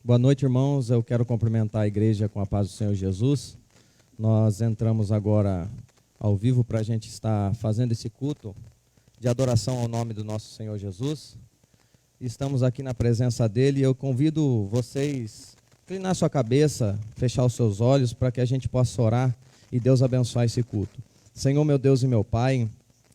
Boa noite, irmãos. Eu quero cumprimentar a igreja com a paz do Senhor Jesus. Nós entramos agora ao vivo para a gente estar fazendo esse culto de adoração ao nome do nosso Senhor Jesus. Estamos aqui na presença dele e eu convido vocês a inclinar sua cabeça, fechar os seus olhos para que a gente possa orar e Deus abençoar esse culto. Senhor, meu Deus e meu Pai,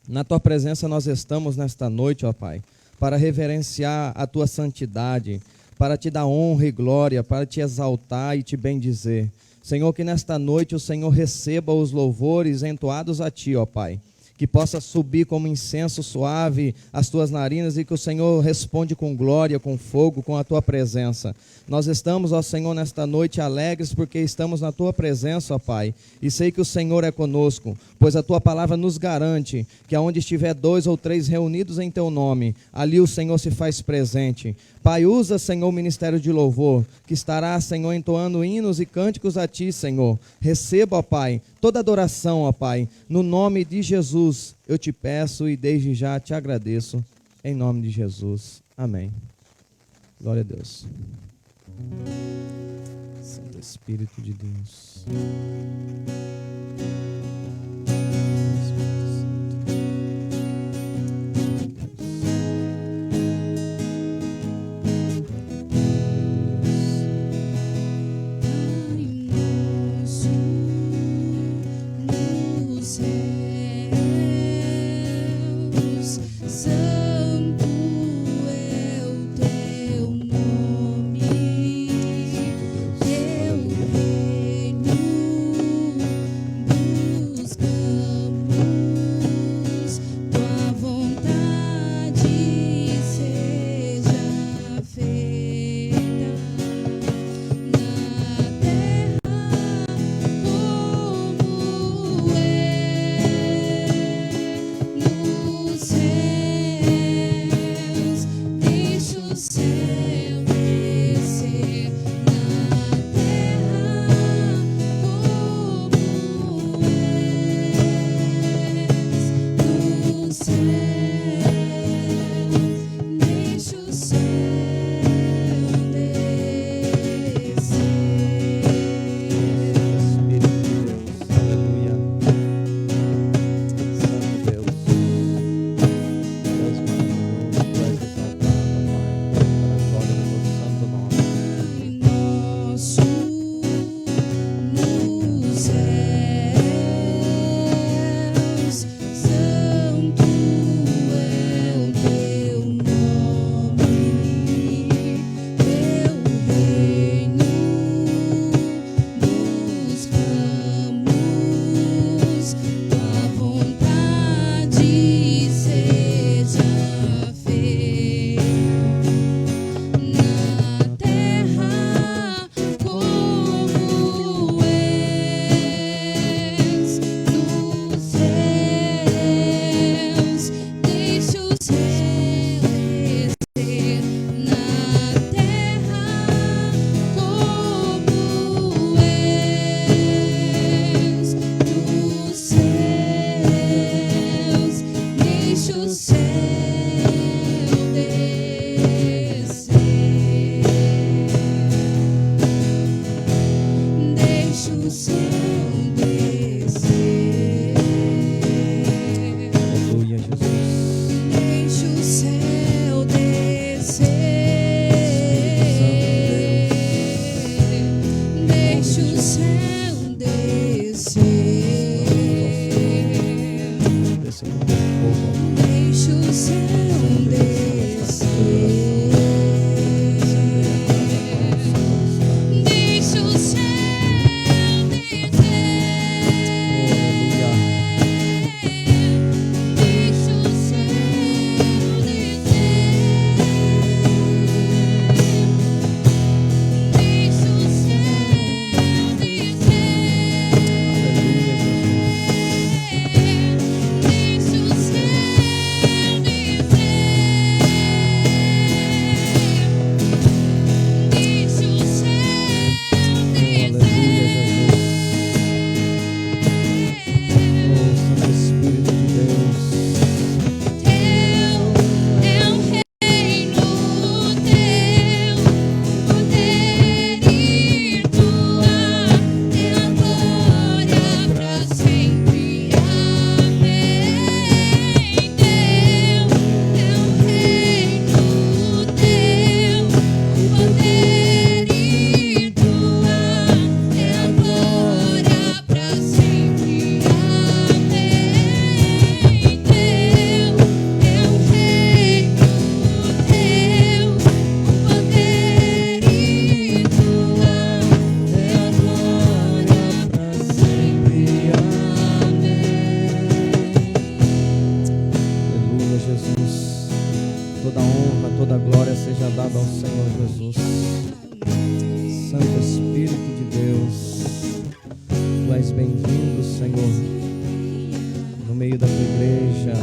na tua presença nós estamos nesta noite, ó Pai, para reverenciar a tua santidade, para te dar honra e glória, para te exaltar e te bendizer. Senhor, que nesta noite o Senhor receba os louvores entoados a ti, ó Pai. Que possa subir como incenso suave as tuas narinas e que o Senhor responde com glória, com fogo, com a tua presença. Nós estamos, ó Senhor, nesta noite alegres porque estamos na tua presença, ó Pai. E sei que o Senhor é conosco, pois a tua palavra nos garante que aonde estiver 2 ou 3 reunidos em teu nome, ali o Senhor se faz presente. Pai, usa, Senhor, o ministério de louvor, que estará, Senhor, entoando hinos e cânticos a ti, Senhor. Receba, ó Pai, toda adoração, ó Pai, no nome de Jesus, eu te peço e desde já te agradeço, em nome de Jesus. Amém. Glória a Deus. Santo Espírito de Deus. Teu reino Espírito, Senhor, no meio da tua igreja,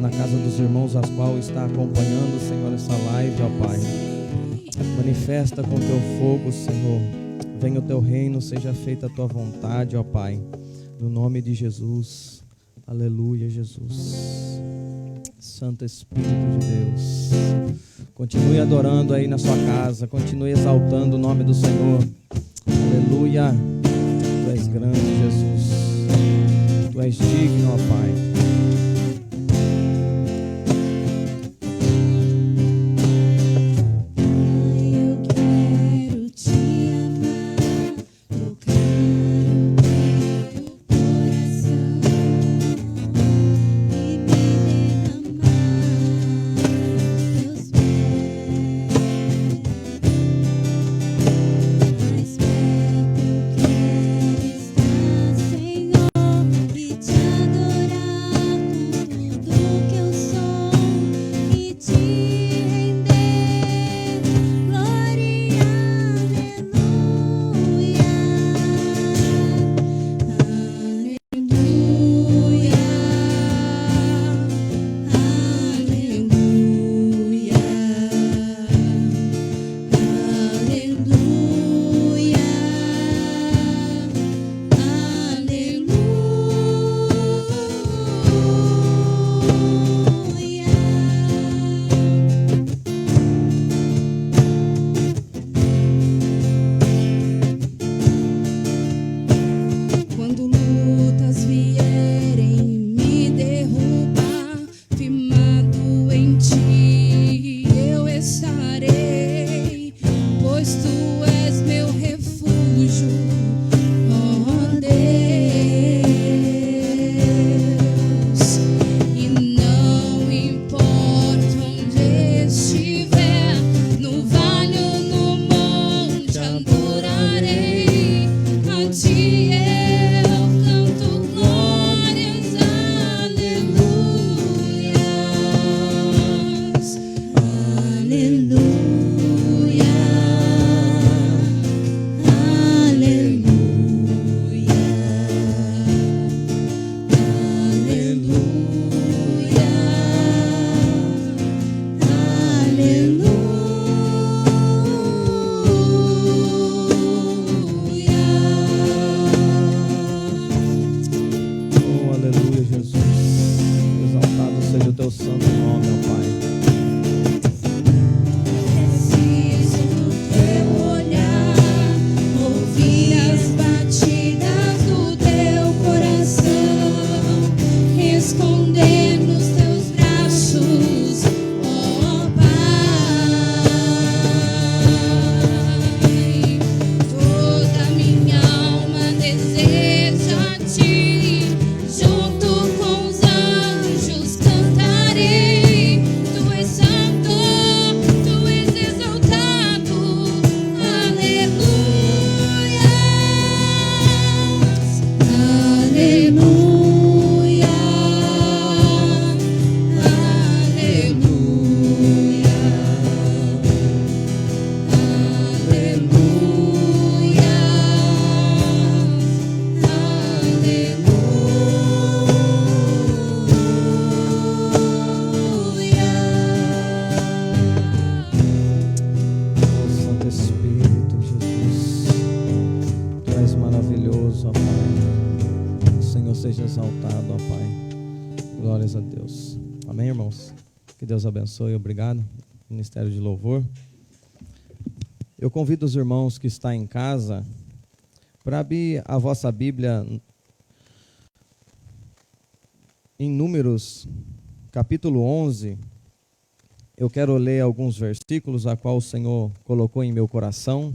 na casa dos irmãos, as quais está acompanhando, Senhor, essa live, ó Pai. Manifesta com teu fogo, Senhor. Venha o teu reino, seja feita a tua vontade, ó Pai. No nome de Jesus. Aleluia, Jesus. Santo Espírito de Deus. Continue adorando aí na sua casa. Continue exaltando o nome do Senhor. Aleluia. Tu és grande, Jesus. Tu és digno, ó Pai. Deus abençoe, obrigado, Ministério de Louvor. Eu convido os irmãos que estão em casa para abrir a vossa Bíblia em Números, capítulo 11. Eu quero ler alguns versículos a qual o Senhor colocou em meu coração.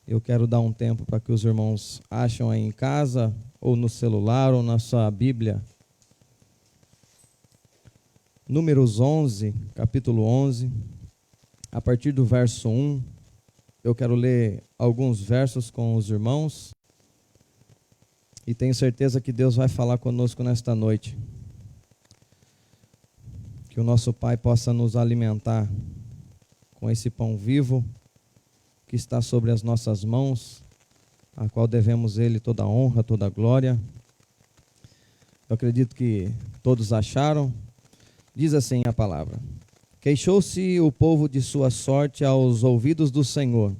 Eu quero dar um tempo para que os irmãos acham aí em casa, ou no celular, ou na sua Bíblia. Números 11, capítulo 11, a partir do verso 1, eu quero ler alguns versos com os irmãos e tenho certeza que Deus vai falar conosco nesta noite. Que o nosso Pai possa nos alimentar com esse pão vivo que está sobre as nossas mãos a qual devemos Ele toda a honra, toda a glória. Eu acredito que todos acharam. Diz assim a palavra: queixou-se o povo de sua sorte aos ouvidos do Senhor,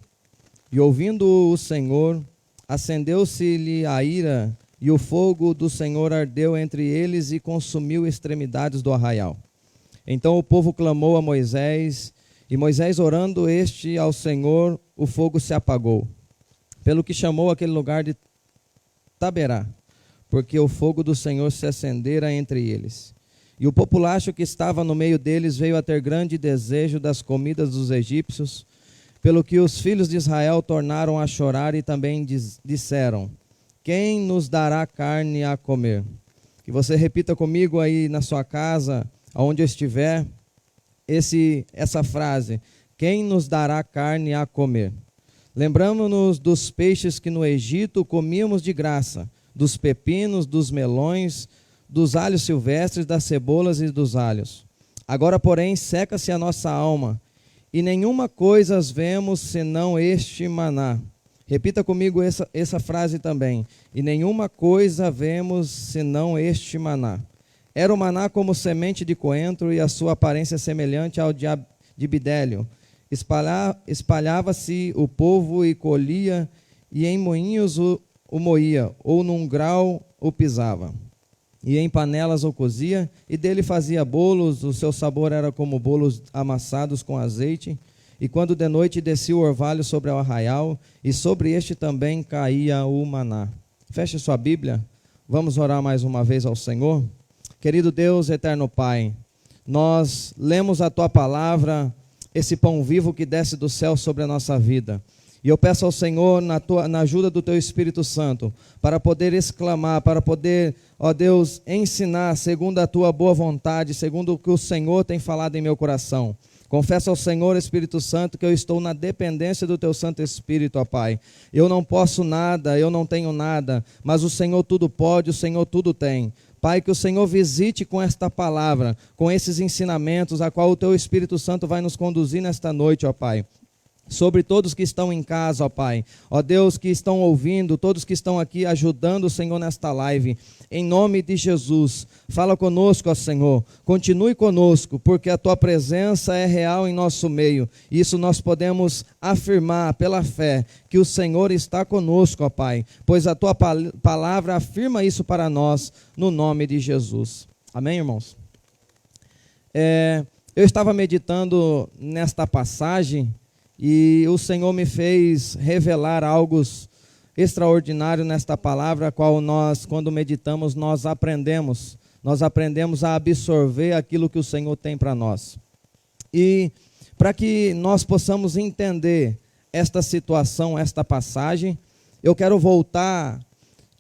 e ouvindo o Senhor, acendeu-se-lhe a ira, e o fogo do Senhor ardeu entre eles e consumiu extremidades do arraial. Então o povo clamou a Moisés, e Moisés orando ao Senhor, o fogo se apagou, pelo que chamou aquele lugar de Taberá, porque o fogo do Senhor se acendera entre eles. E o populacho que estava no meio deles veio a ter grande desejo das comidas dos egípcios, pelo que os filhos de Israel tornaram a chorar e também disseram: quem nos dará carne a comer? Que você repita comigo aí na sua casa, aonde eu estiver, essa frase: quem nos dará carne a comer? Lembramos-nos dos peixes que no Egito comíamos de graça, dos pepinos, dos melões, dos alhos silvestres, das cebolas e dos alhos. Agora, porém, seca-se a nossa alma, e nenhuma coisa vemos senão este maná. Repita comigo essa frase também. E nenhuma coisa vemos senão este maná. Era o maná como semente de coentro, e a sua aparência semelhante ao de bidélio. Espalhava-se o povo e colhia, e em moinhos o moía, ou num grau o pisava. E em panelas o cozia, e dele fazia bolos, o seu sabor era como bolos amassados com azeite. E quando de noite descia o orvalho sobre o arraial, e sobre este também caía o maná. Feche sua Bíblia, vamos orar mais uma vez ao Senhor. Querido Deus, eterno Pai, nós lemos a Tua palavra, esse pão vivo que desce do céu sobre a nossa vida. E eu peço ao Senhor, na ajuda do Teu Espírito Santo, para poder exclamar, para poder, ó Deus, ensinar segundo a Tua boa vontade, segundo o que o Senhor tem falado em meu coração. Confesso ao Senhor, Espírito Santo, que eu estou na dependência do Teu Santo Espírito, ó Pai. Eu não posso nada, eu não tenho nada, mas o Senhor tudo pode, o Senhor tudo tem. Pai, que o Senhor visite com esta palavra, com esses ensinamentos, a qual o Teu Espírito Santo vai nos conduzir nesta noite, ó Pai. Sobre todos que estão em casa, ó Pai, ó Deus, que estão ouvindo, todos que estão aqui ajudando o Senhor nesta live, em nome de Jesus, fala conosco, ó Senhor, continue conosco, porque a Tua presença é real em nosso meio, isso nós podemos afirmar pela fé, que o Senhor está conosco, ó Pai, pois a Tua palavra afirma isso para nós, no nome de Jesus. Amém, irmãos? Eu estava meditando nesta passagem, e o Senhor me fez revelar algo extraordinário nesta palavra, a qual nós, quando meditamos, nós aprendemos a absorver aquilo que o Senhor tem para nós. E para que nós possamos entender esta situação, esta passagem, eu quero voltar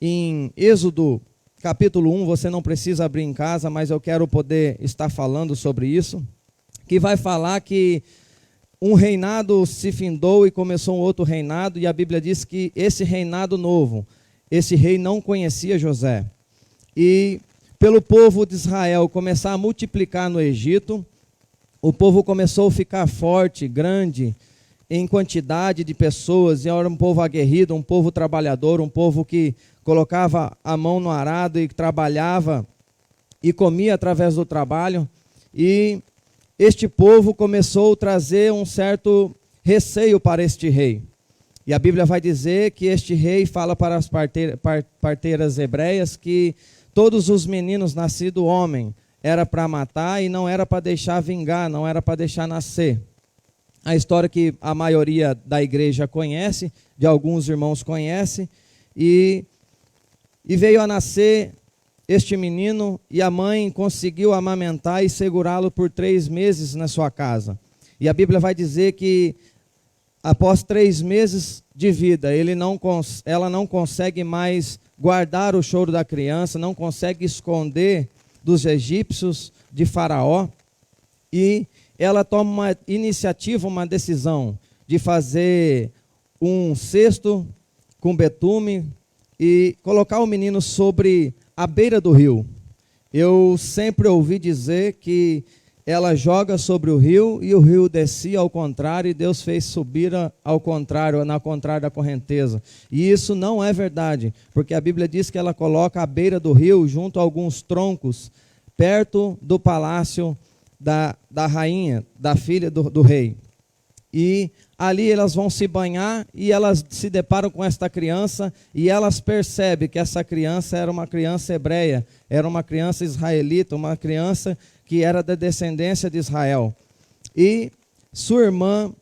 em Êxodo capítulo 1, você não precisa abrir em casa, mas eu quero poder estar falando sobre isso, que vai falar que um reinado se findou e começou um outro reinado, e a Bíblia diz que esse reinado novo, esse rei não conhecia José. E pelo povo de Israel começar a multiplicar no Egito, o povo começou a ficar forte, grande, em quantidade de pessoas, e era um povo aguerrido, um povo trabalhador, um povo que colocava a mão no arado e trabalhava e comia através do trabalho, e este povo começou a trazer um certo receio para este rei. E a Bíblia vai dizer que este rei fala para as parteiras hebreias que todos os meninos nascidos homem era para matar e não era para deixar vingar, não era para deixar nascer. A história que a maioria da igreja conhece, de alguns irmãos conhece, e veio a nascer este menino, e a mãe conseguiu amamentar e segurá-lo por 3 meses na sua casa. E a Bíblia vai dizer que após 3 meses de vida, ela não consegue mais guardar o choro da criança, não consegue esconder dos egípcios, de Faraó, e ela toma uma iniciativa, uma decisão de fazer um cesto com betume e colocar o menino sobre a beira do rio. Eu sempre ouvi dizer que ela joga sobre o rio e o rio descia ao contrário e Deus fez subir ao contrário, na contrária da correnteza. E isso não é verdade, porque a Bíblia diz que ela coloca à beira do rio, junto a alguns troncos, perto do palácio da rainha, da filha do rei. E ali elas vão se banhar e elas se deparam com esta criança e elas percebem que essa criança era uma criança hebreia, era uma criança israelita, uma criança que era da descendência de Israel. E sua irmã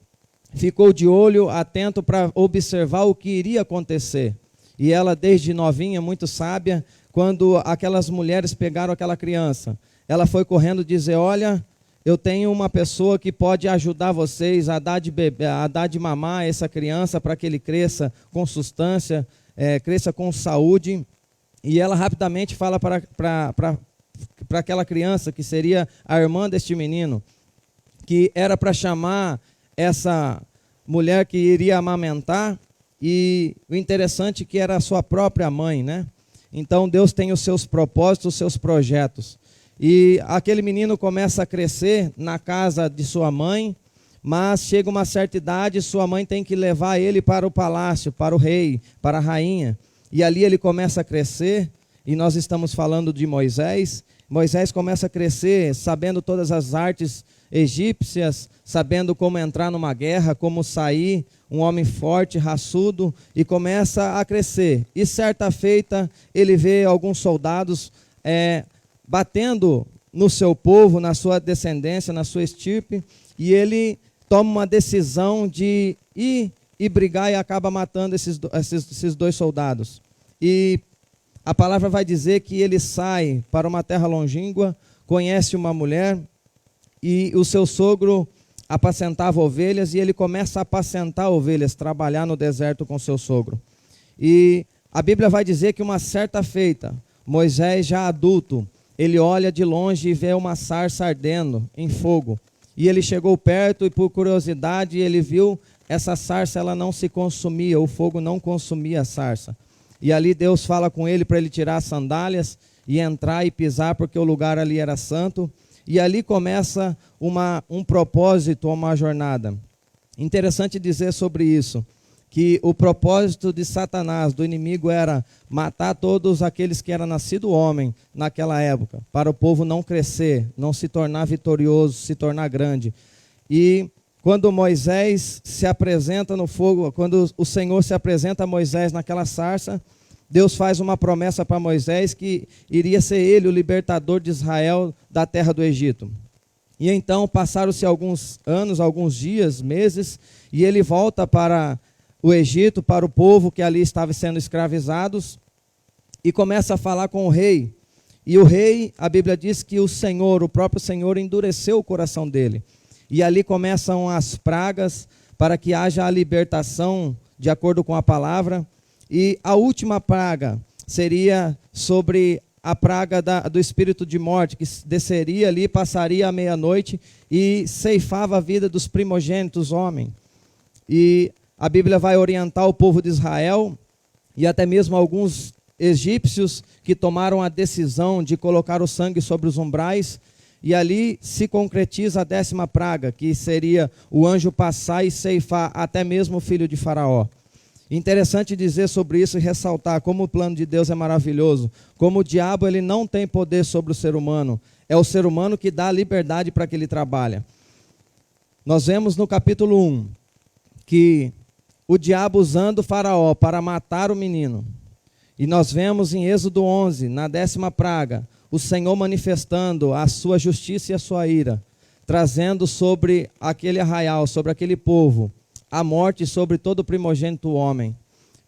ficou de olho atento para observar o que iria acontecer. E ela, desde novinha, muito sábia, quando aquelas mulheres pegaram aquela criança, ela foi correndo dizer: olha, eu tenho uma pessoa que pode ajudar vocês a dar de mamar essa criança para que ele cresça com substância, cresça com saúde. E ela rapidamente fala para aquela criança, que seria a irmã deste menino, que era para chamar essa mulher que iria amamentar, e o interessante é que era a sua própria mãe, né? Então Deus tem os seus propósitos, os seus projetos. E aquele menino começa a crescer na casa de sua mãe, mas chega uma certa idade, sua mãe tem que levar ele para o palácio, para o rei, para a rainha. E ali ele começa a crescer, e nós estamos falando de Moisés. Moisés começa a crescer, sabendo todas as artes egípcias, sabendo como entrar numa guerra, como sair, um homem forte, raçudo, e começa a crescer. E certa feita, ele vê alguns soldados batendo no seu povo, na sua descendência, na sua estirpe, e ele toma uma decisão de ir e brigar e acaba matando esses dois soldados. E a palavra vai dizer que ele sai para uma terra longínqua, conhece uma mulher, e o seu sogro apacentava ovelhas, e ele começa a apacentar ovelhas, trabalhar no deserto com seu sogro. E a Bíblia vai dizer que uma certa feita, Moisés já adulto, ele olha de longe e vê uma sarça ardendo em fogo. E ele chegou perto e, por curiosidade, ele viu essa sarça, ela não se consumia, o fogo não consumia a sarça. E ali Deus fala com ele para ele tirar as sandálias e entrar e pisar, porque o lugar ali era santo. E ali começa um propósito, uma jornada. Interessante dizer sobre isso, que o propósito de Satanás, do inimigo, era matar todos aqueles que eram nascido homem naquela época, para o povo não crescer, não se tornar vitorioso, se tornar grande. E quando Moisés se apresenta no fogo, quando o Senhor se apresenta a Moisés naquela sarça, Deus faz uma promessa para Moisés que iria ser ele o libertador de Israel da terra do Egito. E então passaram-se alguns anos, alguns dias, meses, e ele volta para o Egito, para o povo que ali estava sendo escravizados, e começa a falar com o rei. E o rei, a Bíblia diz que o Senhor, o próprio Senhor, endureceu o coração dele. E ali começam as pragas para que haja a libertação de acordo com a palavra. E a última praga seria sobre a praga do espírito de morte, que desceria ali, passaria a meia-noite e ceifava a vida dos primogênitos homens. E a Bíblia vai orientar o povo de Israel e até mesmo alguns egípcios que tomaram a decisão de colocar o sangue sobre os umbrais. E ali se concretiza a 10ª praga, que seria o anjo passar e ceifar até mesmo o filho de Faraó. Interessante dizer sobre isso e ressaltar como o plano de Deus é maravilhoso, como o diabo ele não tem poder sobre o ser humano, é o ser humano que dá liberdade para que ele trabalhe. Nós vemos no capítulo 1 que o diabo usando Faraó para matar o menino, e nós vemos em Êxodo 11, na 10ª praga, o Senhor manifestando a sua justiça e a sua ira, trazendo sobre aquele arraial, sobre aquele povo, a morte sobre todo o primogênito homem.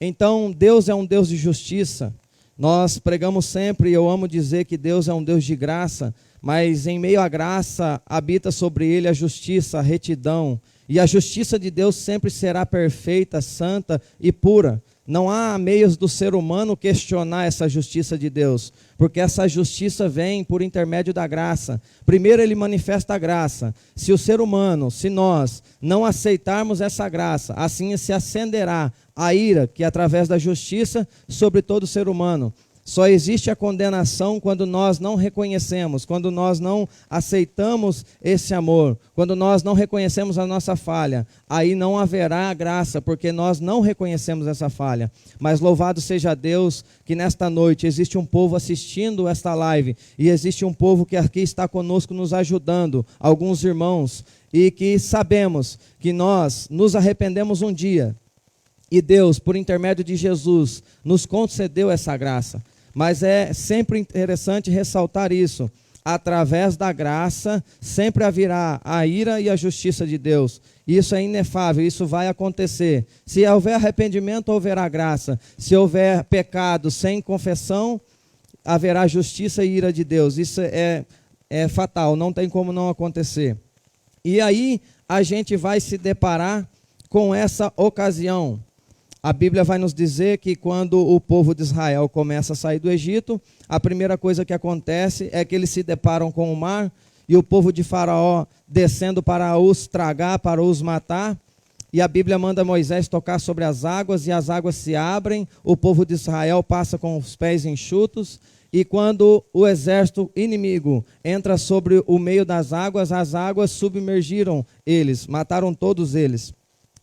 Então, Deus é um Deus de justiça. Nós pregamos sempre, e eu amo dizer que Deus é um Deus de graça, mas em meio à graça habita sobre ele a justiça, a retidão. E a justiça de Deus sempre será perfeita, santa e pura. Não há meios do ser humano questionar essa justiça de Deus, porque essa justiça vem por intermédio da graça. Primeiro ele manifesta a graça. Se o ser humano, se nós não aceitarmos essa graça, assim se acenderá a ira que através da justiça sobre todo ser humano. Só existe a condenação quando nós não reconhecemos, quando nós não aceitamos esse amor, quando nós não reconhecemos a nossa falha. Aí não haverá graça, porque nós não reconhecemos essa falha. Mas louvado seja Deus que nesta noite existe um povo assistindo esta live e existe um povo que aqui está conosco nos ajudando, alguns irmãos, e que sabemos que nós nos arrependemos um dia. E Deus, por intermédio de Jesus, nos concedeu essa graça. Mas é sempre interessante ressaltar isso. Através da graça, sempre haverá a ira e a justiça de Deus. Isso é inefável, isso vai acontecer. Se houver arrependimento, haverá graça. Se houver pecado sem confessão, haverá justiça e ira de Deus. Isso é fatal, não tem como não acontecer. E aí a gente vai se deparar com essa ocasião. A Bíblia vai nos dizer que quando o povo de Israel começa a sair do Egito, a primeira coisa que acontece é que eles se deparam com o mar e o povo de Faraó descendo para os tragar, para os matar. E a Bíblia manda Moisés tocar sobre as águas e as águas se abrem, o povo de Israel passa com os pés enxutos. E quando o exército inimigo entra sobre o meio das águas, as águas submergiram eles, mataram todos eles.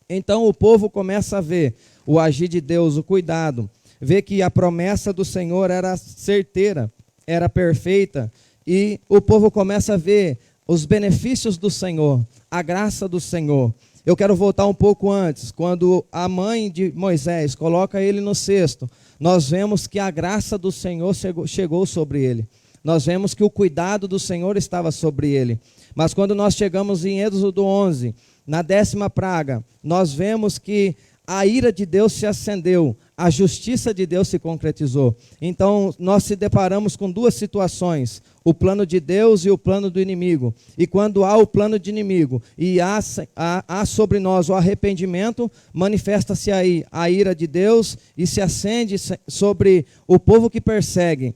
Então o povo começa a ver o agir de Deus, o cuidado, vê que a promessa do Senhor era certeira, era perfeita, e o povo começa a ver os benefícios do Senhor, a graça do Senhor. Eu quero voltar um pouco antes, quando a mãe de Moisés coloca ele no cesto, nós vemos que a graça do Senhor chegou sobre ele. Nós vemos que o cuidado do Senhor estava sobre ele. Mas quando nós chegamos em Êxodo 11, na 10ª praga, nós vemos que a ira de Deus se acendeu, a justiça de Deus se concretizou. Então, nós se deparamos com duas situações, o plano de Deus e o plano do inimigo. E quando há o plano de inimigo e há sobre nós o arrependimento, manifesta-se aí a ira de Deus e se acende sobre o povo que persegue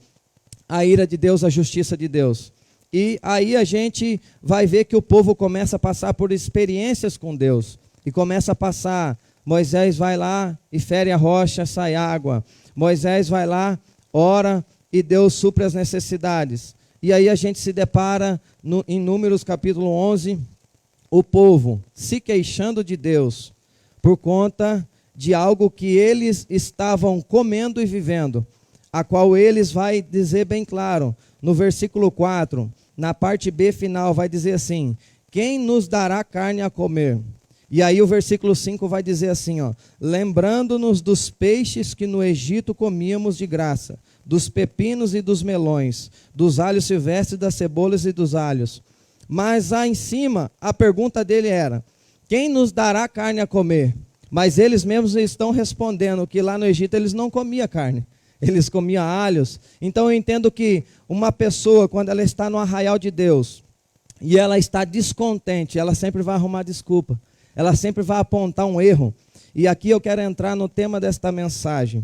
a ira de Deus, a justiça de Deus. E aí a gente vai ver que o povo começa a passar por experiências com Deus. E começa a passar, Moisés vai lá e fere a rocha, sai água. Moisés vai lá, ora e Deus supre as necessidades. E aí a gente se depara em Números capítulo 11, o povo se queixando de Deus por conta de algo que eles estavam comendo e vivendo, a qual eles vai dizer bem claro, no versículo 4, na parte B final vai dizer assim, quem nos dará carne a comer? E aí o versículo 5 vai dizer assim, ó, lembrando-nos dos peixes que no Egito comíamos de graça, dos pepinos e dos melões, dos alhos silvestres, das cebolas e dos alhos. Mas lá em cima, a pergunta dele era, quem nos dará carne a comer? Mas eles mesmos estão respondendo que lá no Egito eles não comiam carne, eles comiam alhos. Então eu entendo que uma pessoa, quando ela está no arraial de Deus, e ela está descontente, ela sempre vai arrumar desculpa. Ela sempre vai apontar um erro. E aqui eu quero entrar no tema desta mensagem.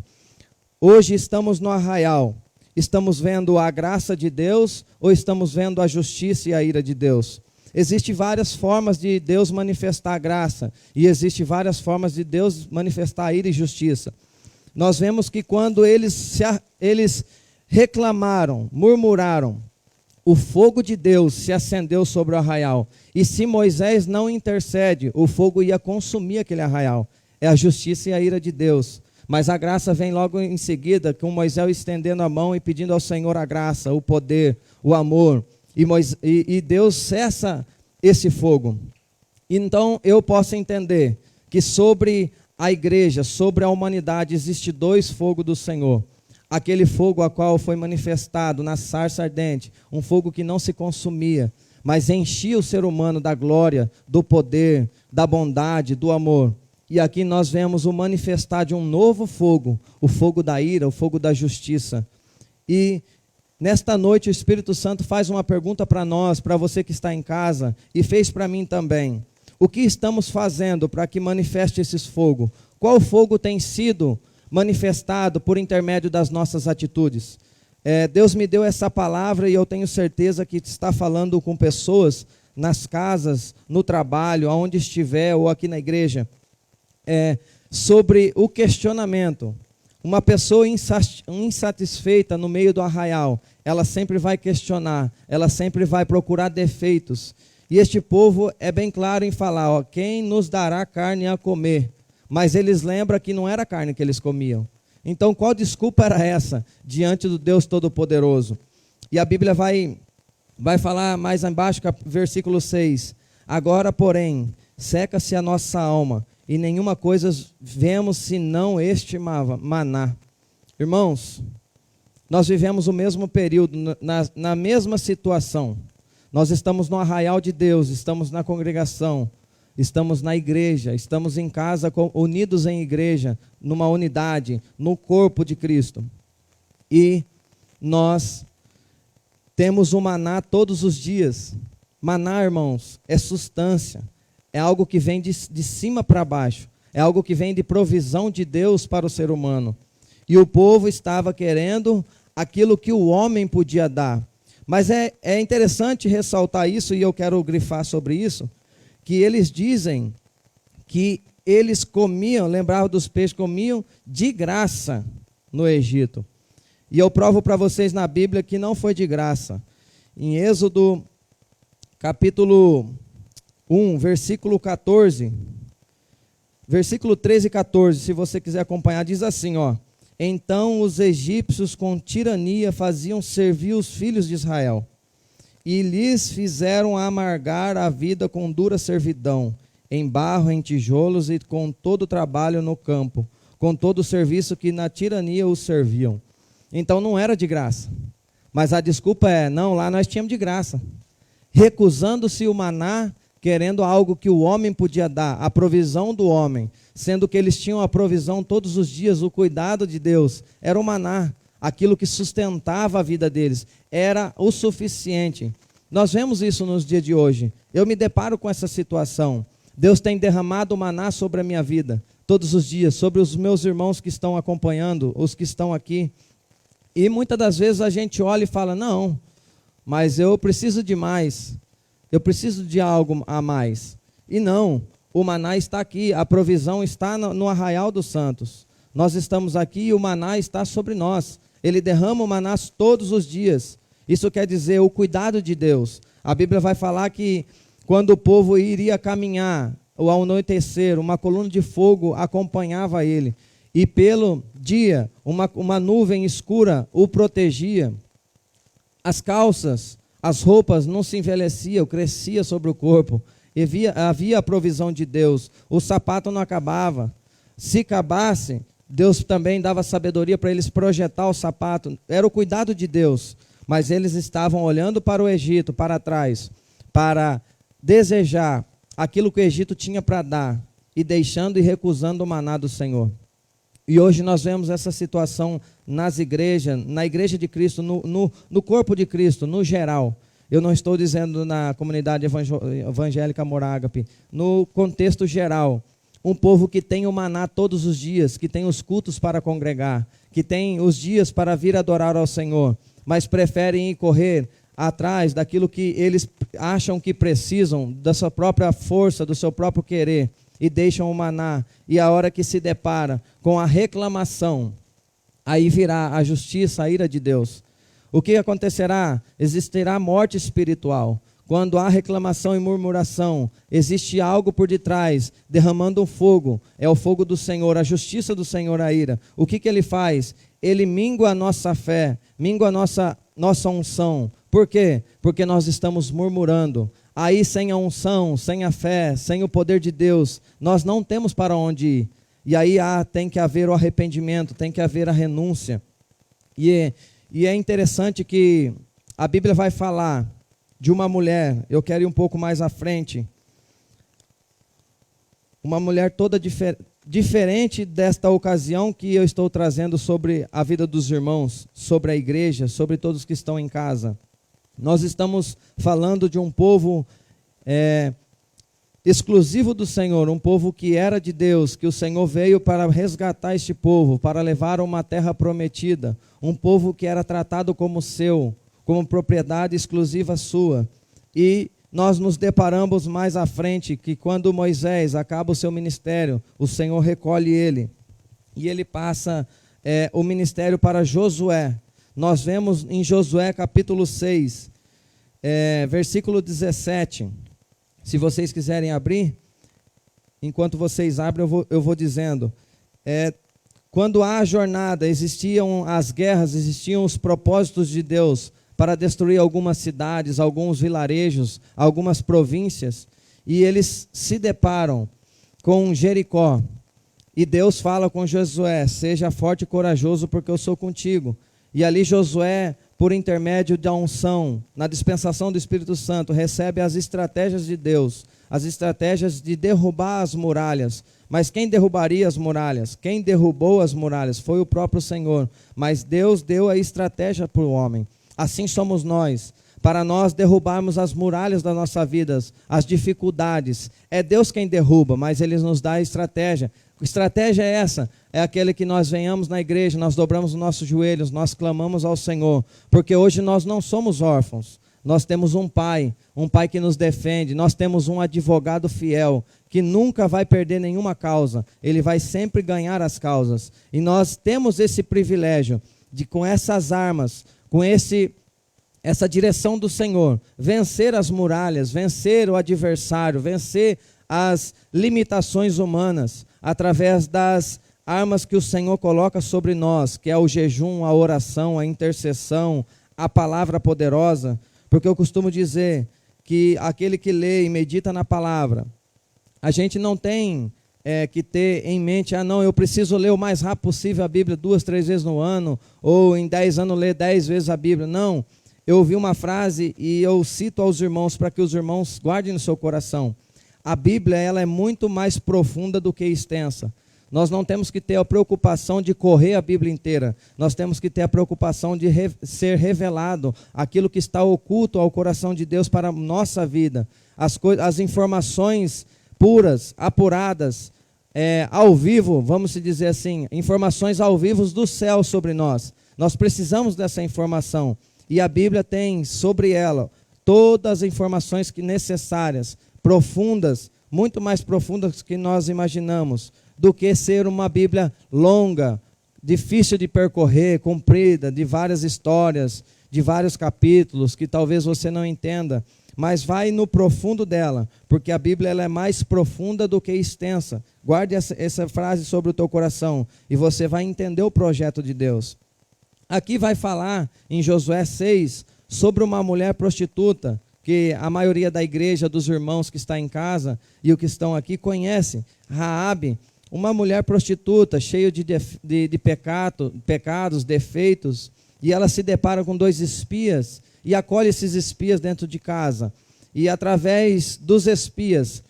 Hoje estamos no arraial. Estamos vendo a graça de Deus ou estamos vendo a justiça e a ira de Deus? Existem várias formas de Deus manifestar a graça. E existem várias formas de Deus manifestar a ira e justiça. Nós vemos que quando eles reclamaram, murmuraram, o fogo de Deus se acendeu sobre o arraial. E se Moisés não intercede, o fogo ia consumir aquele arraial. É a justiça e a ira de Deus. Mas a graça vem logo em seguida, com Moisés estendendo a mão e pedindo ao Senhor a graça, o poder, o amor. E Deus cessa esse fogo. Então eu posso entender que sobre a igreja, sobre a humanidade, existe dois fogos do Senhor. Aquele fogo a qual foi manifestado na sarça ardente, um fogo que não se consumia, mas enchia o ser humano da glória, do poder, da bondade, do amor. E aqui nós vemos o manifestar de um novo fogo, o fogo da ira, o fogo da justiça. E nesta noite o Espírito Santo faz uma pergunta para nós, para você que está em casa, e fez para mim também. O que estamos fazendo para que manifeste esses fogos? Qual fogo tem sido manifestado por intermédio das nossas atitudes? Deus me deu essa palavra e eu tenho certeza que está falando com pessoas nas casas, no trabalho, aonde estiver ou aqui na igreja, sobre o questionamento. Uma pessoa insatisfeita no meio do arraial, ela sempre vai questionar, ela sempre vai procurar defeitos. E este povo é bem claro em falar, ó, quem nos dará carne a comer? Mas eles lembram que não era carne que eles comiam. Então qual desculpa era essa diante do Deus Todo-Poderoso? E a Bíblia vai falar mais embaixo, versículo 6. Agora, porém, seca-se a nossa alma, e nenhuma coisa vemos senão este maná. Irmãos, nós vivemos o mesmo período, na mesma situação. Nós estamos no arraial de Deus, estamos na congregação, estamos na igreja, estamos em casa, unidos em igreja, numa unidade, no corpo de Cristo. E nós temos o maná todos os dias. Maná, irmãos, é substância. É algo que vem de cima para baixo. É algo que vem de provisão de Deus para o ser humano. E o povo estava querendo aquilo que o homem podia dar. Mas é interessante ressaltar isso, e eu quero grifar sobre isso, que eles dizem que eles comiam, lembravam dos peixes, comiam de graça no Egito. E eu provo para vocês na Bíblia que não foi de graça. Em Êxodo, capítulo 1, versículo 14, versículo 13 e 14, se você quiser acompanhar, diz assim, ó: então os egípcios com tirania faziam servir os filhos de Israel, e lhes fizeram amargar a vida com dura servidão, em barro, em tijolos e com todo o trabalho no campo, com todo o serviço que na tirania os serviam. Então não era de graça, mas a desculpa é, não, lá nós tínhamos de graça, recusando-se o maná, querendo algo que o homem podia dar, a provisão do homem, sendo que eles tinham a provisão todos os dias, o cuidado de Deus, era o maná, aquilo que sustentava a vida deles, era o suficiente. Nós vemos isso nos dias de hoje, eu me deparo com essa situação, Deus tem derramado o maná sobre a minha vida, todos os dias, sobre os meus irmãos que estão acompanhando, os que estão aqui, e muitas das vezes a gente olha e fala, não, mas eu preciso de mais, eu preciso de algo a mais. E não, o maná está aqui, a provisão está no arraial dos santos. Nós estamos aqui e o maná está sobre nós. Ele derrama o maná todos os dias. Isso quer dizer o cuidado de Deus. A Bíblia vai falar que quando o povo iria caminhar, ou ao anoitecer, uma coluna de fogo acompanhava ele. E pelo dia, uma nuvem escura o protegia. As calças, as roupas não se envelheciam, crescia sobre o corpo. Havia a provisão de Deus. O sapato não acabava. Se acabasse, Deus também dava sabedoria para eles projetar o sapato. Era o cuidado de Deus. Mas eles estavam olhando para o Egito, para trás, para desejar aquilo que o Egito tinha para dar, e deixando e recusando o maná do Senhor. E hoje nós vemos essa situação nas igrejas, na igreja de Cristo, no corpo de Cristo, no geral. Eu não estou dizendo na comunidade evangélica Morágape, no contexto geral. Um povo que tem o maná todos os dias, que tem os cultos para congregar, que tem os dias para vir adorar ao Senhor, mas preferem ir correr atrás daquilo que eles acham que precisam, da sua própria força, do seu próprio querer, e deixam o maná, e a hora que se depara com a reclamação, aí virá a justiça, a ira de Deus. O que acontecerá? Existirá morte espiritual. Quando há reclamação e murmuração, existe algo por detrás, derramando um fogo, é o fogo do Senhor, a justiça do Senhor, a ira. O que ele faz? Ele mingua a nossa fé, mingua a nossa unção. Por quê? Porque nós estamos murmurando. Aí sem a unção, sem a fé, sem o poder de Deus, nós não temos para onde ir. E aí tem que haver o arrependimento, tem que haver a renúncia. E é interessante que a Bíblia vai falar de uma mulher, eu quero ir um pouco mais à frente, uma mulher toda diferente desta ocasião que eu estou trazendo sobre a vida dos irmãos, sobre a igreja, sobre todos que estão em casa. Nós estamos falando de um povo exclusivo do Senhor, um povo que era de Deus, que o Senhor veio para resgatar este povo, para levar a uma terra prometida, um povo que era tratado como seu, como propriedade exclusiva sua. E nós nos deparamos mais à frente que quando Moisés acaba o seu ministério, o Senhor recolhe ele, e ele passa o ministério para Josué. Nós vemos em Josué capítulo 6, versículo 17. Se vocês quiserem abrir, enquanto vocês abrem, eu vou dizendo. Quando há jornada, existiam as guerras, existiam os propósitos de Deus para destruir algumas cidades, alguns vilarejos, algumas províncias, e eles se deparam com Jericó. E Deus fala com Josué: seja forte e corajoso, porque eu sou contigo. E ali Josué, por intermédio da unção, na dispensação do Espírito Santo, recebe as estratégias de Deus, as estratégias de derrubar as muralhas. Mas quem derrubaria as muralhas? Quem derrubou as muralhas foi o próprio Senhor. Mas Deus deu a estratégia para o homem. Assim somos nós. Para nós derrubarmos as muralhas das nossas vidas, as dificuldades. É Deus quem derruba, mas Ele nos dá a estratégia. Que estratégia é essa? É aquele que nós venhamos na igreja, nós dobramos os nossos joelhos, nós clamamos ao Senhor. Porque hoje nós não somos órfãos. Nós temos um Pai que nos defende. Nós temos um advogado fiel, que nunca vai perder nenhuma causa. Ele vai sempre ganhar as causas. E nós temos esse privilégio de, com essas armas, com essa direção do Senhor, vencer as muralhas, vencer o adversário, vencer as limitações humanas, através das armas que o Senhor coloca sobre nós, que é o jejum, a oração, a intercessão, a palavra poderosa. Porque eu costumo dizer que aquele que lê e medita na palavra, a gente não tem que ter em mente: não, eu preciso ler o mais rápido possível a Bíblia 2, 3 vezes no ano, ou em 10 anos ler 10 vezes a Bíblia. Não, eu ouvi uma frase e eu cito aos irmãos para que os irmãos guardem no seu coração. A Bíblia, ela é muito mais profunda do que extensa. Nós não temos que ter a preocupação de correr a Bíblia inteira. Nós temos que ter a preocupação de ser revelado aquilo que está oculto ao coração de Deus para a nossa vida. As informações puras, apuradas, ao vivo, vamos dizer assim, informações ao vivo do céu sobre nós. Nós precisamos dessa informação. E a Bíblia tem sobre ela todas as informações necessárias, profundas, muito mais profundas que nós imaginamos, do que ser uma Bíblia longa, difícil de percorrer, comprida, de várias histórias, de vários capítulos, que talvez você não entenda, mas vai no profundo dela, porque a Bíblia ela é mais profunda do que extensa. Guarde essa frase sobre o teu coração, e você vai entender o projeto de Deus. Aqui vai falar, em Josué 6, sobre uma mulher prostituta, que a maioria da igreja, dos irmãos que está em casa e os que estão aqui conhece. Raabe, uma mulher prostituta, cheia de pecados, defeitos, e ela se depara com 2 espias e acolhe esses espias dentro de casa. E através dos espias,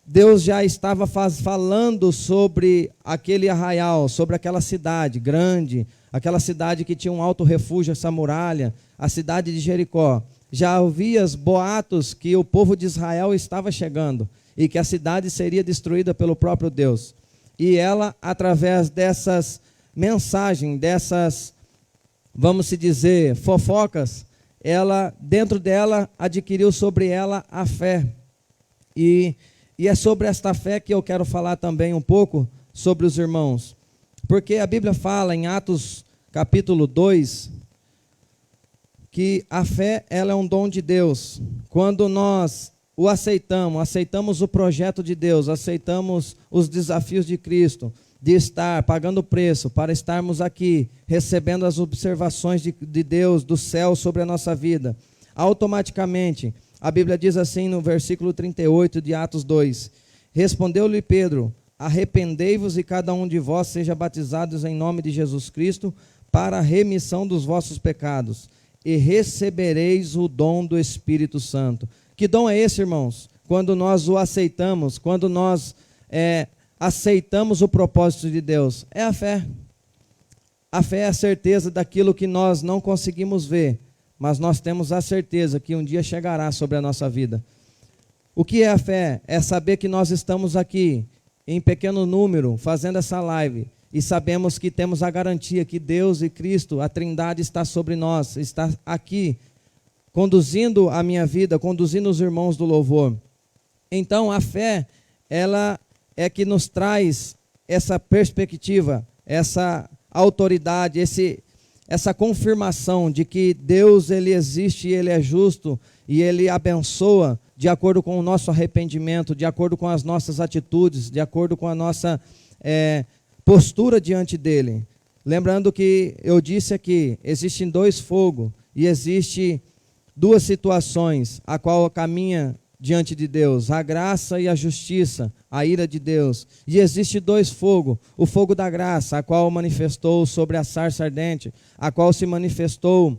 Deus já estava falando sobre aquele arraial, sobre aquela cidade grande, aquela cidade que tinha um alto refúgio, essa muralha, a cidade de Jericó. Já ouvia boatos que o povo de Israel estava chegando e que a cidade seria destruída pelo próprio Deus. E ela, através dessas mensagens, dessas, vamos dizer, fofocas, ela, dentro dela, adquiriu sobre ela a fé. E é sobre esta fé que eu quero falar também um pouco sobre os irmãos. Porque a Bíblia fala em Atos capítulo 2, que a fé ela é um dom de Deus. Quando nós o aceitamos o projeto de Deus, aceitamos os desafios de Cristo, de estar pagando o preço para estarmos aqui, recebendo as observações de Deus, do céu sobre a nossa vida, automaticamente, a Bíblia diz assim no versículo 38 de Atos 2, respondeu-lhe Pedro: arrependei-vos e cada um de vós seja batizados em nome de Jesus Cristo para a remissão dos vossos pecados, e recebereis o dom do Espírito Santo. Que dom é esse, irmãos? Quando nós o aceitamos, quando nós aceitamos o propósito de Deus, é a fé. A fé é a certeza daquilo que nós não conseguimos ver, mas nós temos a certeza que um dia chegará sobre a nossa vida. O que é a fé? É saber que nós estamos aqui, em pequeno número, fazendo essa live, e sabemos que temos a garantia que Deus e Cristo, a Trindade está sobre nós, está aqui, conduzindo a minha vida, conduzindo os irmãos do louvor. Então a fé, ela é que nos traz essa perspectiva, essa autoridade, essa confirmação de que Deus, ele existe e ele é justo e ele abençoa de acordo com o nosso arrependimento, de acordo com as nossas atitudes, de acordo com a nossa postura diante dele. Lembrando que eu disse aqui, existem dois fogos e existe duas situações a qual caminha diante de Deus, a graça e a justiça, a ira de Deus. E existe dois fogos, o fogo da graça, a qual manifestou sobre a sarça ardente, a qual se manifestou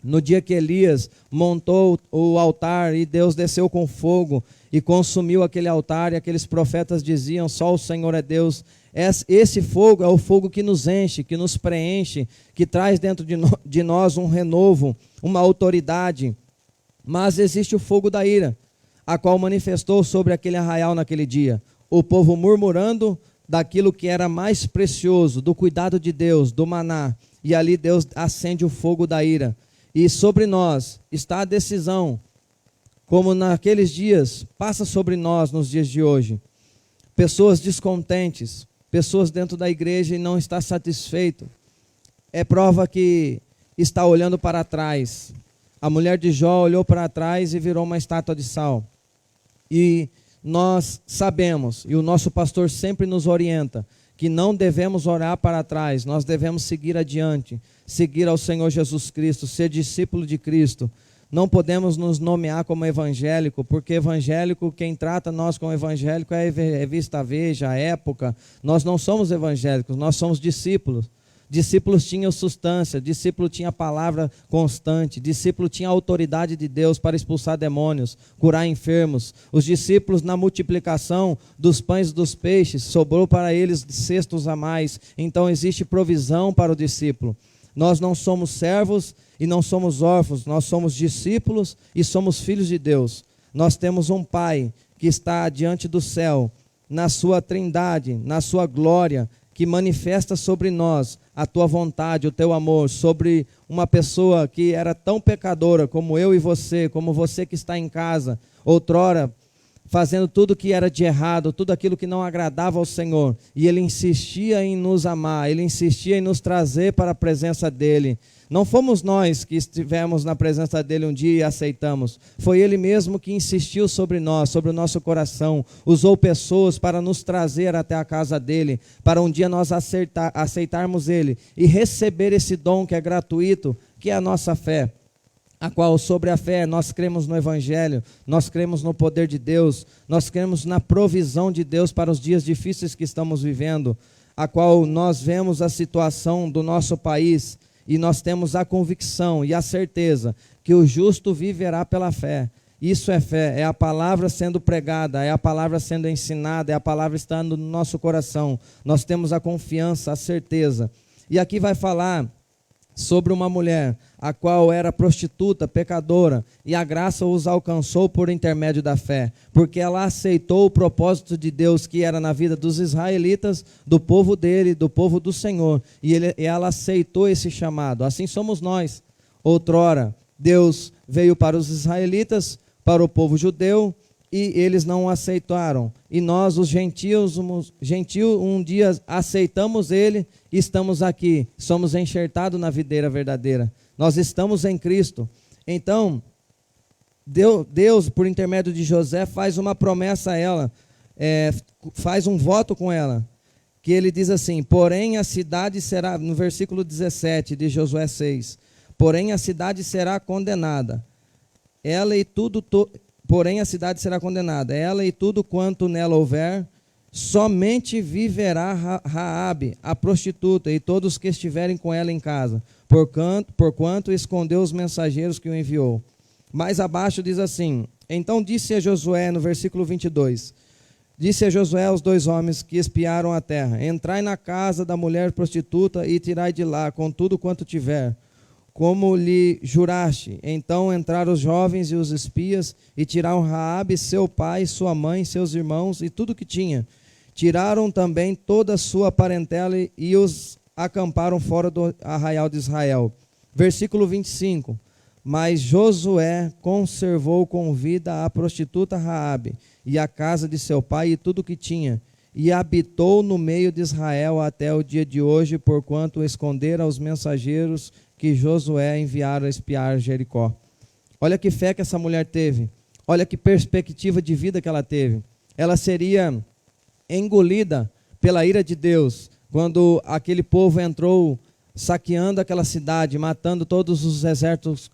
no dia que Elias montou o altar e Deus desceu com fogo e consumiu aquele altar, e aqueles profetas diziam, só o Senhor é Deus. Esse fogo é o fogo que nos enche, que nos preenche, que traz dentro de nós um renovo, uma autoridade. Mas existe o fogo da ira, a qual manifestou sobre aquele arraial naquele dia. O povo murmurando daquilo que era mais precioso, do cuidado de Deus, do maná. E ali Deus acende o fogo da ira. E sobre nós está a decisão, como naqueles dias, passa sobre nós nos dias de hoje. Pessoas descontentes, pessoas dentro da igreja e não está satisfeito. É prova que está olhando para trás. A mulher de Jó olhou para trás e virou uma estátua de sal. E nós sabemos, e o nosso pastor sempre nos orienta, que não devemos olhar para trás, nós devemos seguir adiante, seguir ao Senhor Jesus Cristo, ser discípulo de Cristo. Não podemos nos nomear como evangélico, porque evangélico, quem trata nós como evangélico é a revista Veja, a Época. Nós não somos evangélicos, nós somos discípulos. Discípulos tinham substância, discípulo tinha palavra constante, discípulo tinha autoridade de Deus para expulsar demônios, curar enfermos. Os discípulos, na multiplicação dos pães e dos peixes, sobrou para eles cestos a mais. Então existe provisão para o discípulo. Nós não somos servos e não somos órfãos, nós somos discípulos e somos filhos de Deus. Nós temos um Pai que está diante do céu, na sua trindade, na sua glória, que manifesta sobre nós a tua vontade, o teu amor, sobre uma pessoa que era tão pecadora como eu e você, como você que está em casa, outrora, fazendo tudo que era de errado, tudo aquilo que não agradava ao Senhor, e Ele insistia em nos amar, Ele insistia em nos trazer para a presença dEle. Não fomos nós que estivemos na presença dEle um dia e aceitamos, foi Ele mesmo que insistiu sobre nós, sobre o nosso coração, usou pessoas para nos trazer até a casa dEle, para um dia nós aceitarmos Ele e receber esse dom que é gratuito, que é a nossa fé. A qual sobre a fé nós cremos no Evangelho, nós cremos no poder de Deus, nós cremos na provisão de Deus para os dias difíceis que estamos vivendo, a qual nós vemos a situação do nosso país e nós temos a convicção e a certeza que o justo viverá pela fé. Isso é fé, é a palavra sendo pregada, é a palavra sendo ensinada, é a palavra estando no nosso coração. Nós temos a confiança, a certeza. E aqui vai falar sobre uma mulher, a qual era prostituta, pecadora, e a graça os alcançou por intermédio da fé, porque ela aceitou o propósito de Deus que era na vida dos israelitas, do povo dele, do povo do Senhor, e ela aceitou esse chamado. Assim somos nós. Outrora, Deus veio para os israelitas, para o povo judeu, e eles não o aceitaram. E nós, os gentios, um dia aceitamos ele e estamos aqui. Somos enxertados na videira verdadeira. Nós estamos em Cristo. Então, Deus, por intermédio de José, faz uma promessa a ela, faz um voto com ela, que ele diz assim, porém a cidade será, no versículo 17 de Josué 6, porém a cidade será condenada, porém a cidade será condenada, ela e tudo quanto nela houver, somente viverá Raabe, a prostituta, e todos que estiverem com ela em casa, porquanto escondeu os mensageiros que o enviou. Mais abaixo diz assim, então disse a Josué, no versículo 22, disse a Josué aos dois homens que espiaram a terra, entrai na casa da mulher prostituta e tirai de lá com tudo quanto tiver, como lhe juraste. Então entraram os jovens e os espias e tiraram Raabe, seu pai, sua mãe, seus irmãos e tudo que tinha. Tiraram também toda a sua parentela e os acamparam fora do arraial de Israel. Versículo 25. Mas Josué conservou com vida a prostituta Raabe e a casa de seu pai e tudo que tinha. e habitou no meio de Israel até o dia de hoje, porquanto escondera aos mensageiros que Josué enviara a espiar Jericó. Olha que fé que essa mulher teve. Olha que perspectiva de vida que ela teve. Ela seria engolida pela ira de Deus quando aquele povo entrou saqueando aquela cidade, matando todos os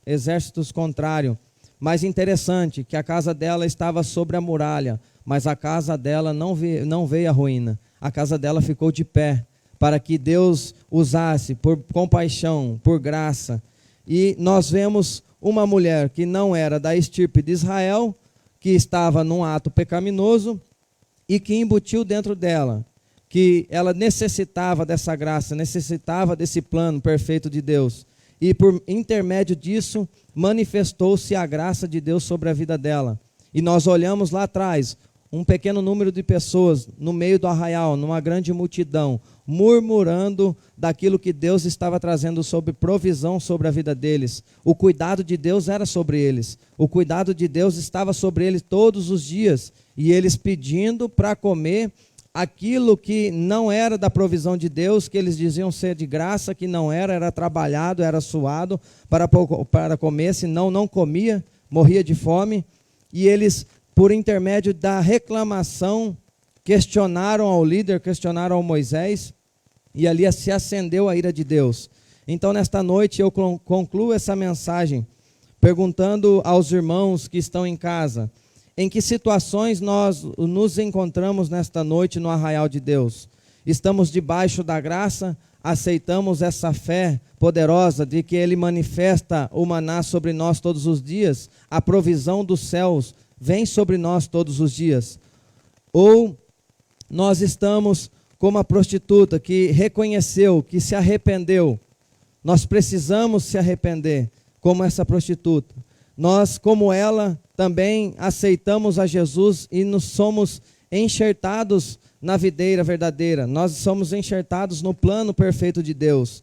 exércitos contrários. Mas interessante que a casa dela estava sobre a muralha, mas a casa dela não veio à ruína. A casa dela ficou de pé, para que Deus usasse por compaixão, por graça. E nós vemos uma mulher que não era da estirpe de Israel, que estava num ato pecaminoso e que embutiu dentro dela, que ela necessitava dessa graça, necessitava desse plano perfeito de Deus. E por intermédio disso, manifestou-se a graça de Deus sobre a vida dela. E nós olhamos lá atrás, um pequeno número de pessoas no meio do arraial, numa grande multidão, murmurando daquilo que Deus estava trazendo sobre provisão sobre a vida deles. O cuidado de Deus era sobre eles. O cuidado de Deus estava sobre eles todos os dias. E eles pedindo para comer aquilo que não era da provisão de Deus, que eles diziam ser de graça, que não era trabalhado, era suado para comer, senão não comia, morria de fome. E eles, por intermédio da reclamação, questionaram ao líder, questionaram ao Moisés, e ali se acendeu a ira de Deus. Então, nesta noite, eu concluo essa mensagem perguntando aos irmãos que estão em casa, em que situações nós nos encontramos nesta noite no arraial de Deus? Estamos debaixo da graça? Aceitamos essa fé poderosa de que Ele manifesta o maná sobre nós todos os dias? A provisão dos céus vem sobre nós todos os dias? Ou nós estamos como a prostituta que reconheceu, que se arrependeu? Nós precisamos se arrepender como essa prostituta. Nós, como ela, também aceitamos a Jesus e nos somos enxertados na videira verdadeira. Nós somos enxertados no plano perfeito de Deus.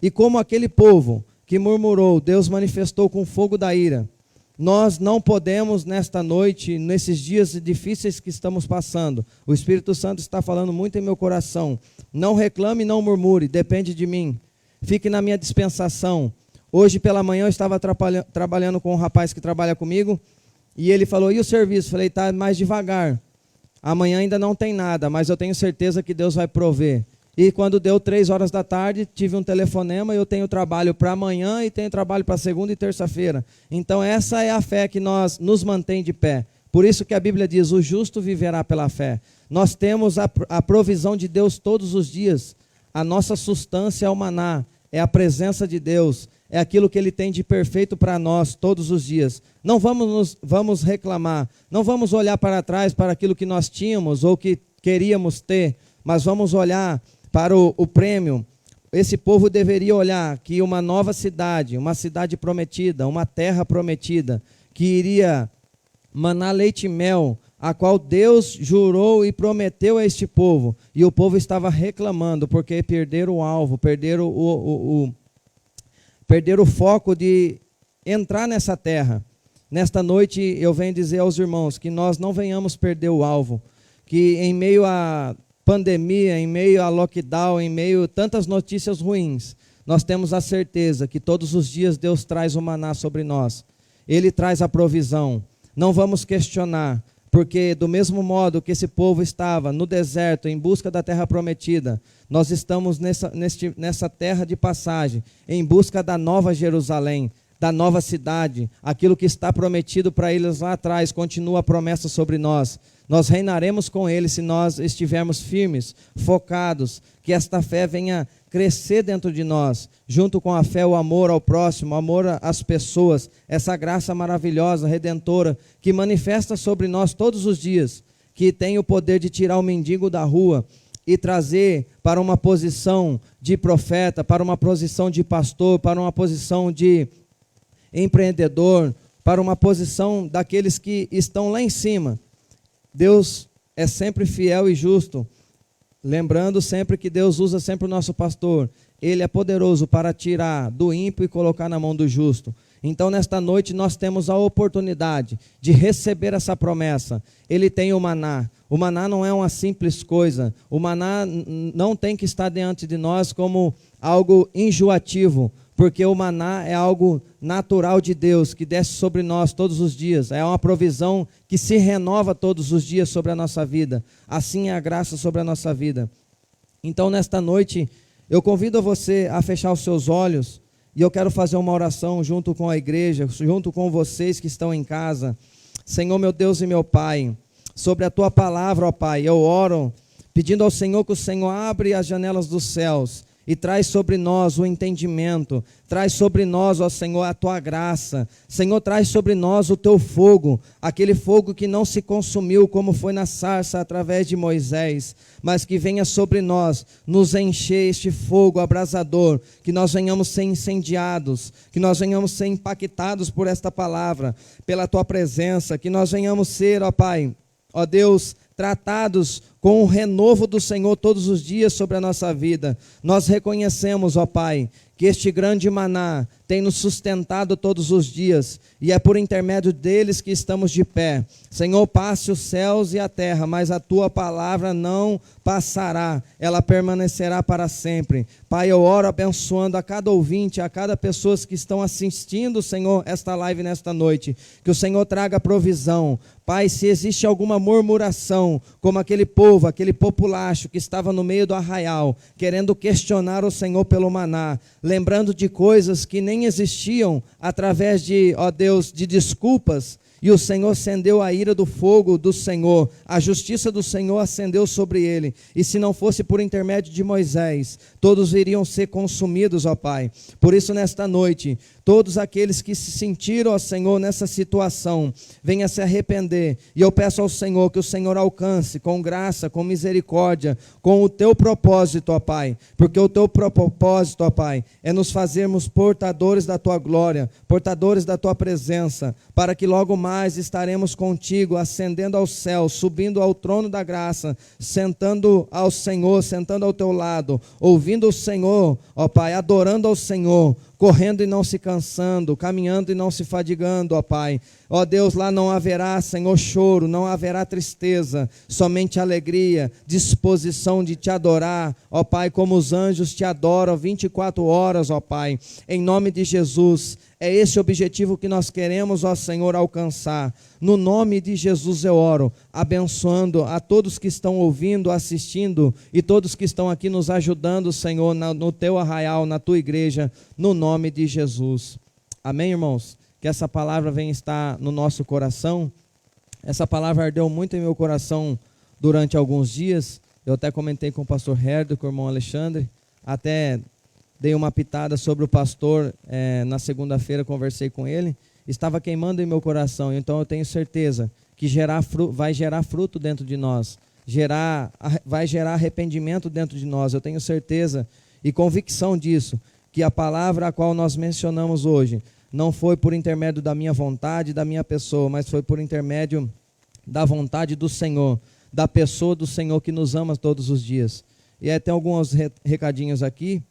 E como aquele povo que murmurou, Deus manifestou com fogo da ira. Nós não podemos nesta noite, nesses dias difíceis que estamos passando, o Espírito Santo está falando muito em meu coração. Não reclame, não murmure, depende de mim. Fique na minha dispensação. Hoje pela manhã eu estava trabalhando com um rapaz que trabalha comigo, e ele falou, e o serviço? Falei, está mais devagar. Amanhã ainda não tem nada, mas eu tenho certeza que Deus vai prover. E quando deu 3 horas da tarde, tive um telefonema, eu tenho trabalho para amanhã e tenho trabalho para segunda e terça-feira. Então essa é a fé que nos mantém de pé. Por isso que a Bíblia diz, o justo viverá pela fé. Nós temos a provisão de Deus todos os dias. A nossa sustância é o maná, é a presença de Deus, é aquilo que Ele tem de perfeito para nós todos os dias. Não vamos reclamar, não vamos olhar para trás para aquilo que nós tínhamos ou que queríamos ter, mas vamos olhar para o prêmio. Esse povo deveria olhar que uma nova cidade, uma cidade prometida, uma terra prometida, que iria manar leite e mel, a qual Deus jurou e prometeu a este povo, e o povo estava reclamando, porque perderam o alvo, perderam o foco de entrar nessa terra. Nesta noite eu venho dizer aos irmãos que nós não venhamos perder o alvo, que em meio a pandemia, em meio a lockdown, em meio a tantas notícias ruins, nós temos a certeza que todos os dias Deus traz o maná sobre nós. Ele traz a provisão. Não vamos questionar, porque do mesmo modo que esse povo estava no deserto em busca da terra prometida, nós estamos nessa terra de passagem, em busca da nova Jerusalém, da nova cidade. Aquilo que está prometido para eles lá atrás, continua a promessa sobre nós. Nós reinaremos com Ele se nós estivermos firmes, focados, que esta fé venha crescer dentro de nós, junto com a fé, o amor ao próximo, o amor às pessoas, essa graça maravilhosa, redentora, que manifesta sobre nós todos os dias, que tem o poder de tirar o mendigo da rua e trazer para uma posição de profeta, para uma posição de pastor, para uma posição de empreendedor, para uma posição daqueles que estão lá em cima. Deus é sempre fiel e justo, lembrando sempre que Deus usa sempre o nosso pastor. Ele é poderoso para tirar do ímpio e colocar na mão do justo. Então, nesta noite, nós temos a oportunidade de receber essa promessa. Ele tem o maná. O maná não é uma simples coisa. O maná não tem que estar diante de nós como algo enjoativo, porque o maná é algo natural de Deus, que desce sobre nós todos os dias. É uma provisão que se renova todos os dias sobre a nossa vida. Assim é a graça sobre a nossa vida. Então, nesta noite, eu convido você a fechar os seus olhos, e eu quero fazer uma oração junto com a igreja, junto com vocês que estão em casa. Senhor, meu Deus e meu Pai, sobre a Tua palavra, ó Pai, eu oro, pedindo ao Senhor que o Senhor abre as janelas dos céus e traz sobre nós o entendimento, traz sobre nós, ó Senhor, a Tua graça. Senhor, traz sobre nós o Teu fogo, aquele fogo que não se consumiu como foi na sarça através de Moisés, mas que venha sobre nós, nos encher este fogo abrasador, que nós venhamos ser incendiados, que nós venhamos ser impactados por esta palavra, pela Tua presença, que nós venhamos ser, ó Pai, ó Deus, tratados com o renovo do Senhor todos os dias sobre a nossa vida. Nós reconhecemos, ó Pai, que este grande maná tem nos sustentado todos os dias, e é por intermédio deles que estamos de pé. Senhor, passe os céus e a terra, mas a Tua palavra não passará, ela permanecerá para sempre. Pai, eu oro abençoando a cada ouvinte, a cada pessoa que estão assistindo, Senhor, esta live nesta noite, que o Senhor traga provisão. Pai, se existe alguma murmuração, como aquele povo, aquele populacho que estava no meio do arraial, querendo questionar o Senhor pelo maná, lembrando de coisas que nem existiam, através de, ó Deus, de desculpas, e o Senhor acendeu a ira do fogo do Senhor, a justiça do Senhor acendeu sobre ele, e se não fosse por intermédio de Moisés, todos iriam ser consumidos, ó Pai. Por isso, nesta noite, todos aqueles que se sentiram, ó Senhor, nessa situação, venham se arrepender, e eu peço ao Senhor que o Senhor alcance com graça, com misericórdia, com o Teu propósito, ó Pai, porque o Teu propósito, ó Pai, é nos fazermos portadores da Tua glória, portadores da Tua presença, para que logo mais estaremos contigo, ascendendo ao céu, subindo ao trono da graça, sentando ao Senhor, sentando ao Teu lado, ouvindo o Senhor, ó Pai, adorando ao Senhor, correndo e não se cansando, caminhando e não se fadigando, ó Pai. Ó Deus, lá não haverá, Senhor, choro, não haverá tristeza, somente alegria, disposição de Te adorar, ó Pai, como os anjos Te adoram 24 horas, ó Pai, em nome de Jesus. É esse o objetivo que nós queremos, ó Senhor, alcançar. No nome de Jesus eu oro, abençoando a todos que estão ouvindo, assistindo, e todos que estão aqui nos ajudando, Senhor, no Teu arraial, na Tua igreja, no nome de Jesus. Amém, irmãos? Que essa palavra venha estar no nosso coração. Essa palavra ardeu muito em meu coração durante alguns dias. Eu até comentei com o pastor Herdo, com o irmão Alexandre, até dei uma pitada sobre o pastor, na segunda-feira conversei com ele, estava queimando em meu coração, então eu tenho certeza que vai gerar fruto dentro de nós, vai gerar arrependimento dentro de nós, eu tenho certeza e convicção disso, que a palavra a qual nós mencionamos hoje, não foi por intermédio da minha vontade, da minha pessoa, mas foi por intermédio da vontade do Senhor, da pessoa do Senhor que nos ama todos os dias. E aí tem alguns recadinhos aqui,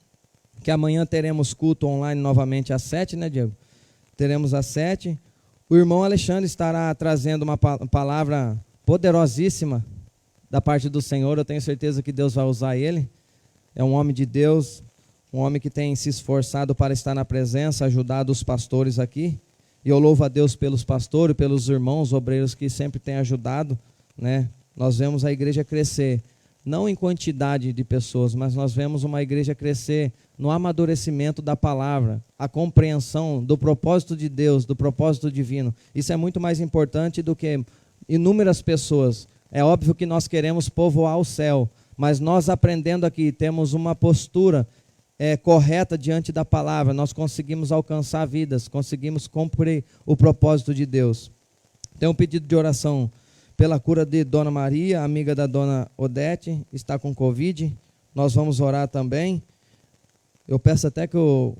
que amanhã teremos culto online novamente às 7, né, Diego? Teremos às 7. O irmão Alexandre estará trazendo uma palavra poderosíssima da parte do Senhor. Eu tenho certeza que Deus vai usar ele. É um homem de Deus, um homem que tem se esforçado para estar na presença, ajudado os pastores aqui. E eu louvo a Deus pelos pastores, pelos irmãos, obreiros que sempre têm ajudado, né? Nós vemos a igreja crescer, não em quantidade de pessoas, mas nós vemos uma igreja crescer no amadurecimento da palavra, a compreensão do propósito de Deus, do propósito divino. Isso é muito mais importante do que inúmeras pessoas. É óbvio que nós queremos povoar o céu, mas nós aprendendo aqui, temos uma postura correta diante da palavra, nós conseguimos alcançar vidas, conseguimos cumprir o propósito de Deus. Tem um pedido de oração pela cura de Dona Maria, amiga da Dona Odete, está com Covid. Nós vamos orar também. Eu peço até que o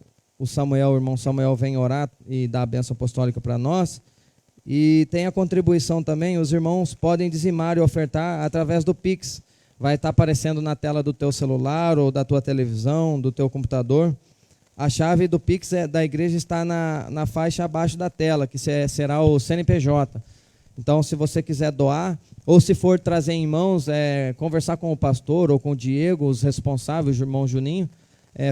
irmão Samuel venha orar e dar a bênção apostólica para nós. E tem a contribuição também, os irmãos podem dizimar e ofertar através do Pix. Vai estar aparecendo na tela do teu celular ou da tua televisão, do teu computador. A chave do Pix da igreja está na faixa abaixo da tela, que será o CNPJ. Então, se você quiser doar, ou se for trazer em mãos, conversar com o pastor ou com o Diego, os responsáveis, o irmão Juninho,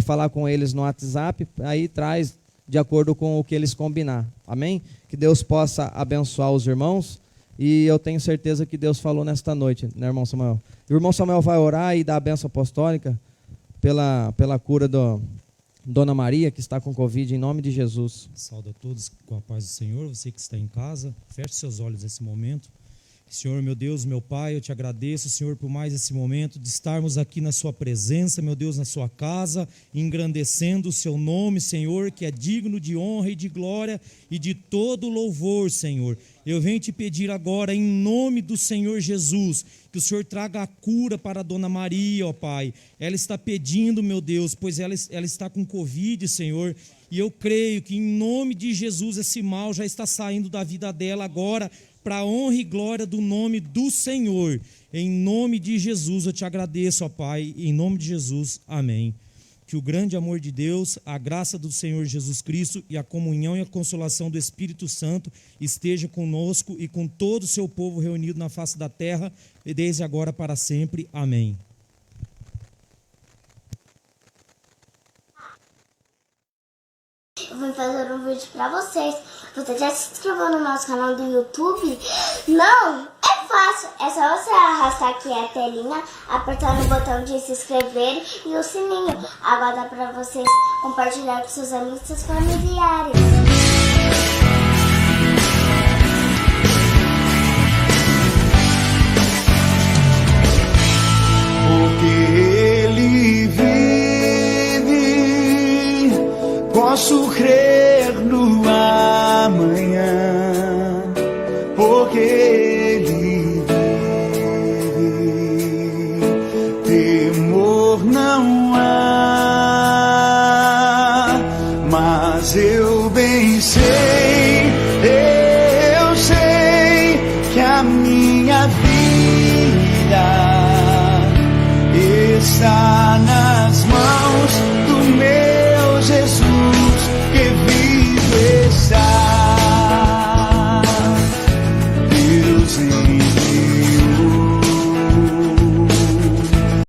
falar com eles no WhatsApp, aí traz de acordo com o que eles combinar. Amém? Que Deus possa abençoar os irmãos, e eu tenho certeza que Deus falou nesta noite, né, irmão Samuel? O irmão Samuel vai orar e dar a bênção apostólica pela cura do Dona Maria, que está com Covid, em nome de Jesus. Saúde a todos com a paz do Senhor. Você que está em casa, feche seus olhos nesse momento. Senhor, meu Deus, meu Pai, eu te agradeço, Senhor, por mais esse momento de estarmos aqui na sua presença, meu Deus, na sua casa, engrandecendo o seu nome, Senhor, que é digno de honra e de glória e de todo louvor, Senhor. Eu venho te pedir agora, em nome do Senhor Jesus, que o Senhor traga a cura para a Dona Maria, ó Pai. Ela está pedindo, meu Deus, pois ela está com Covid, Senhor, e eu creio que em nome de Jesus esse mal já está saindo da vida dela agora, para a honra e glória do nome do Senhor. Em nome de Jesus eu te agradeço, ó Pai, em nome de Jesus, amém. Que o grande amor de Deus, a graça do Senhor Jesus Cristo e a comunhão e a consolação do Espírito Santo esteja conosco e com todo o seu povo reunido na face da terra, desde agora para sempre, amém. Eu vim fazer um vídeo pra vocês. Você já se inscreveu no nosso canal do YouTube? Não? É fácil. É só você arrastar aqui a telinha, apertar no botão de se inscrever e o sininho. Agora dá pra vocês compartilhar com seus amigos e seus familiares. Porque Ele vive, posso crer no amanhã, porque Ele vive, temor não há, mas eu bem sei, eu sei que a minha vida está na